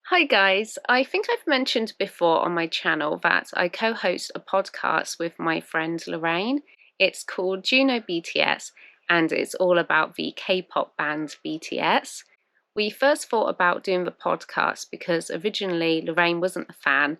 Hi guys, I think I've mentioned before on my channel that I co-host a podcast with my friend Lorraine. It's called Do You Know BTS, and it's all about the K-pop band BTS. We first thought about doing the podcast because originally Lorraine wasn't a fan,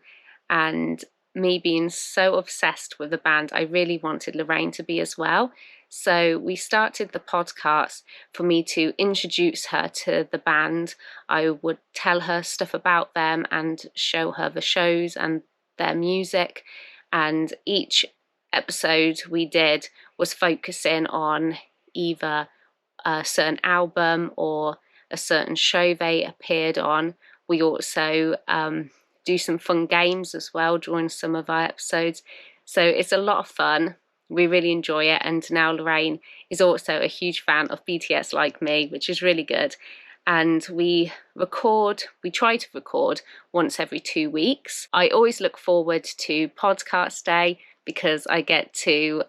and me being so obsessed with the band, I really wanted Lorraine to be as well. So we started the podcast for me to introduce her to the band. I would tell her stuff about them and show her the shows and their music. And each episode we did was focusing on either a certain album or a certain show they appeared on. We also do some fun games as well during some of our episodes. So it's a lot of fun. We really enjoy it, and now Lorraine is also a huge fan of BTS like me, which is really good. And we try to record once every 2 weeks. I always look forward to podcast day because I get to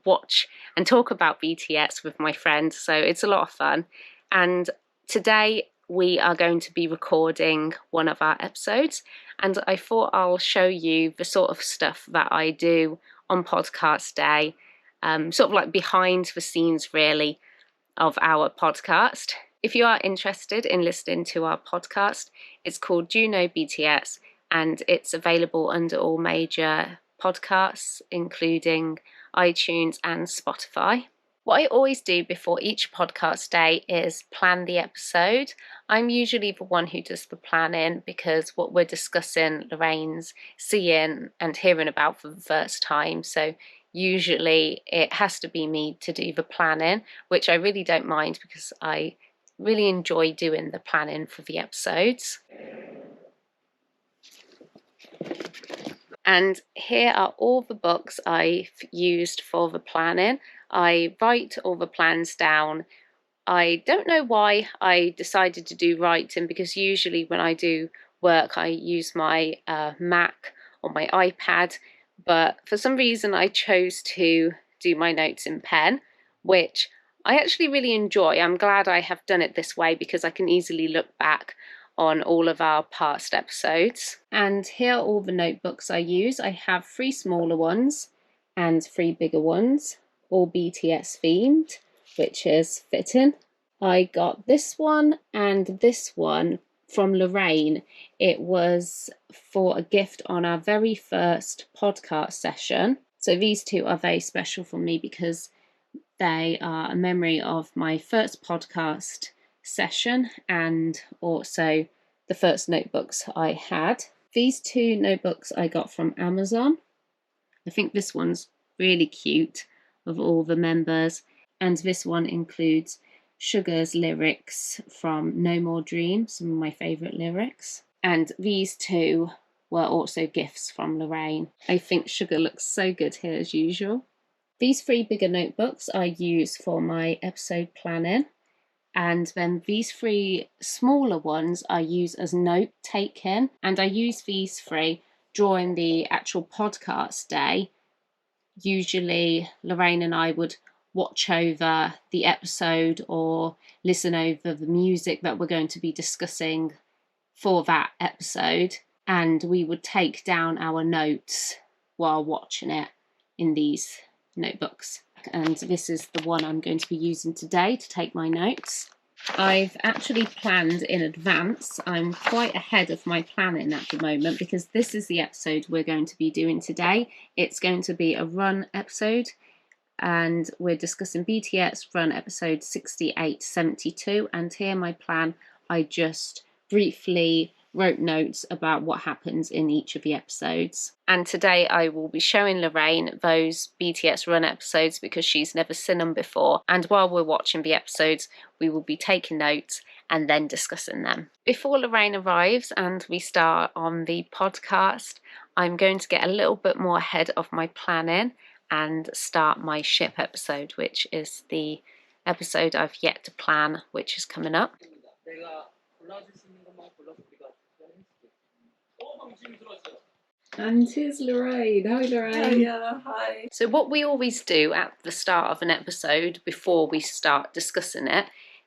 watch and talk about BTS with my friends, so it's a lot of fun. And today we are going to be recording one of our episodes, and I thought I'll show you the sort of stuff that I do on podcast day, sort of like behind the scenes really of our podcast. If you are interested in listening to our podcast, it's called Do You Know BTS, and it's available under all major podcasts, including iTunes and Spotify. What I always do before each podcast day is plan the episode. I'm usually the one who does the planning because what we're discussing, Lorraine's seeing and hearing about for the first time. So usually it has to be me to do the planning, which I really don't mind because I really enjoy doing the planning for the episodes. And here are all the books I've used for the planning. I write all the plans down. I don't know why I decided to do writing, because usually when I do work I use my Mac or my iPad, but for some reason I chose to do my notes in pen, which I actually really enjoy. I'm glad I have done it this way because I can easily look back on all of our past episodes. And here are all the notebooks I use. I have 3 smaller ones and 3 bigger ones, all BTS themed, which is fitting. I got this one and this one from Lorraine. It was for a gift on our very first podcast session. So these two are very special for me because they are a memory of my first podcast session and also the first notebooks I had. These 2 notebooks I got from Amazon. I think this one's really cute of all the members, and this one includes Sugar's lyrics from No More Dreams, some of my favourite lyrics. And these 2 were also gifts from Lorraine. I think Sugar looks so good here as usual. These 3 bigger notebooks I use for my episode planning, and then these 3 smaller ones I use as note taking, and I use these 3 during the actual podcast day. Usually Lorraine and I would watch over the episode or listen over the music that we're going to be discussing for that episode, and we would take down our notes while watching it in these notebooks. And this is the one I'm going to be using today to take my notes. I've actually planned in advance. I'm quite ahead of my planning at the moment because this is the episode we're going to be doing today. It's going to be a run episode, and we're discussing BTS Run episode 68-72. And here my plan, I just briefly wrote notes about what happens in each of the episodes. And today I will be showing Lorraine those BTS Run episodes because she's never seen them before, and while we're watching the episodes we will be taking notes and then discussing them. Before Lorraine arrives and we start on the podcast, I'm going to get a little bit more ahead of my planning and start my ship episode, which is the episode I've yet to plan, which is coming up. And here's Lorraine. Hi, Lorraine. Hi. So what we always do at the start of an episode before we start discussing it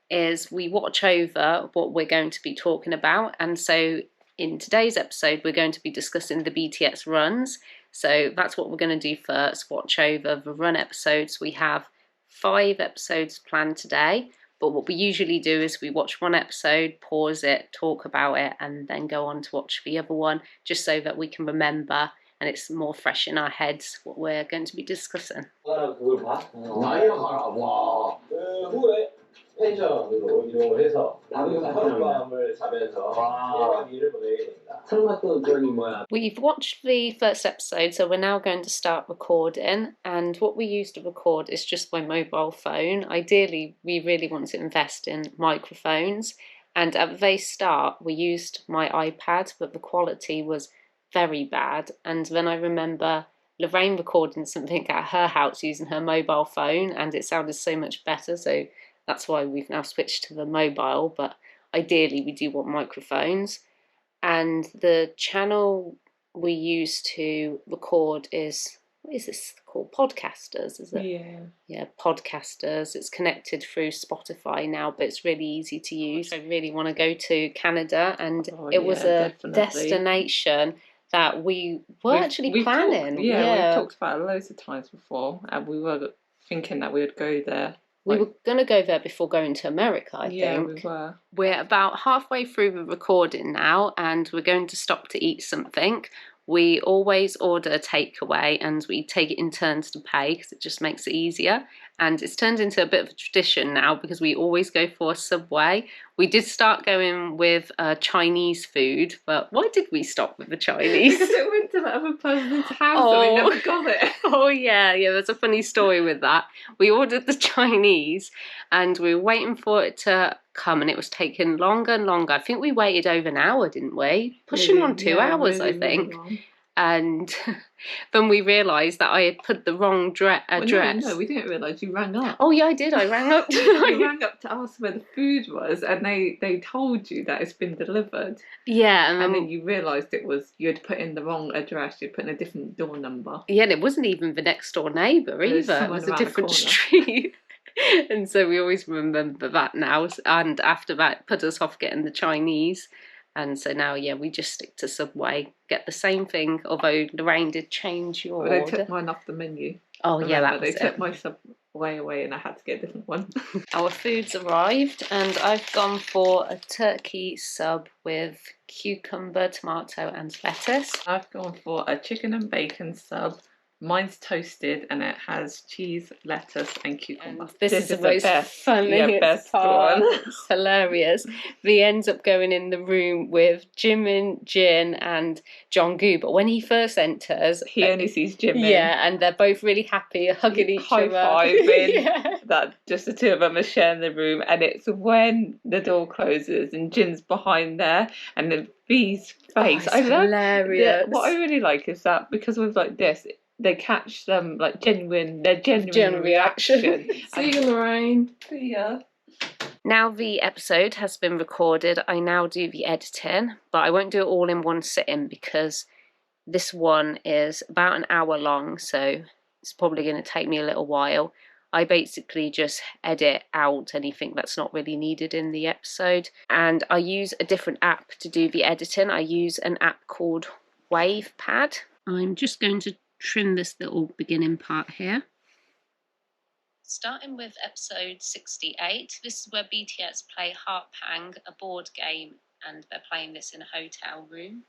is we watch over what we're going to be talking about. And so In today's episode, we're going to be discussing the BTS runs. So that's what we're going to do first, watch over the run episodes. We have 5 episodes planned today, but what we usually do is we watch one episode, pause it, talk about it, and then go on to watch the other one, just so that we can remember and it's more fresh in our heads what we're going to be discussing. 펜션으로 이용을 해서 하룻밤을 자면서 일을 보내게 됩니다. We've watched the first episode, so we're now going to start recording, and what we use to record is just my mobile phone. Ideally, we really want to invest in microphones, and at the very start we used my iPad, but the quality was very bad. And then I remember Lorraine recording something at her house using her mobile phone, and it sounded so much better, so that's why we've now switched to the mobile. But ideally we do want microphones. And the channel we use to record is, what is this called? Podcasters, is it? Yeah, Podcasters. It's connected through Spotify now, but it's really easy to use. I really want to go to Canada, and it was a destination that we were actually planning. We've talked about it loads of times before, and we were thinking that we would go there. We were going to go there before going to America, I think. Yeah, we were. We're about halfway through the recording now, and we're going to stop to eat something. We always order a takeaway, and we take it in turns to pay because it just makes it easier. And it's turned into a bit of a tradition now because we always go for a Subway. We did start going with Chinese food, but why did we stop with the Chinese? Because it went to that other person's house and we never got it. Oh yeah, there's a funny story with that. We ordered the Chinese and we were waiting for it to come, and it was taking longer and longer. I think we waited over an hour, didn't we? Pushing on 2 hours, I think. And then we realised that I had put the wrong address. No, we didn't realise you rang up. Oh yeah, I did. I rang up. You rang up to ask where the food was, and they told you that it's been delivered. Yeah, and then you realised it was, you had put in the wrong address. You'd put in a different door number. Yeah, and it wasn't even the next door neighbour either. It was a different street. And so we always remember that now. And after that, it put us off getting the Chinese. And so now, we just stick to Subway, get the same thing, although Lorraine did change your order. They took mine off the menu. Oh, yeah, that was it. They took my Subway away and I had to get a different one. Our food's arrived, and I've gone for a turkey sub with cucumber, tomato and lettuce. I've gone for a chicken and bacon sub. Mine's toasted and it has cheese, lettuce and cucumber. And this is the most funniest part. It's hilarious. V ends up going in the room with Jimin, Jin and Jonggu, but when he first enters, he only sees Jimin. Yeah, and they're both really happy, hugging each other. High-fiving. That just the two of them are sharing the room, and it's when the door closes and Jin's behind there and then V's face. Hilarious. What I really like is that because with like this, they catch them like genuine reaction. See you, Lorraine. See ya. Now the episode has been recorded, I now do the editing, but I won't do it all in one sitting because this one is about an hour long, so it's probably going to take me a little while. I basically just edit out anything that's not really needed in the episode, and I use a different app to do the editing. I use an app called WavePad. I'm just going to trim this little beginning part here. Starting with episode 68, this is where BTS play Heart Pang, a board game, and they're playing this in a hotel room.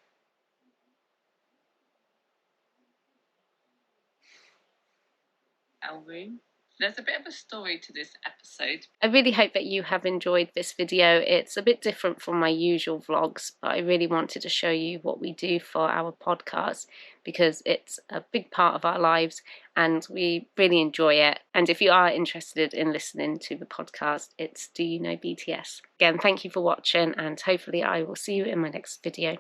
There's a bit of a story to this episode. I really hope that you have enjoyed this video. It's a bit different from my usual vlogs, but I really wanted to show you what we do for our podcast because it's a big part of our lives and we really enjoy it. And if you are interested in listening to the podcast, it's Do You Know BTS? Again, thank you for watching, and hopefully I will see you in my next video.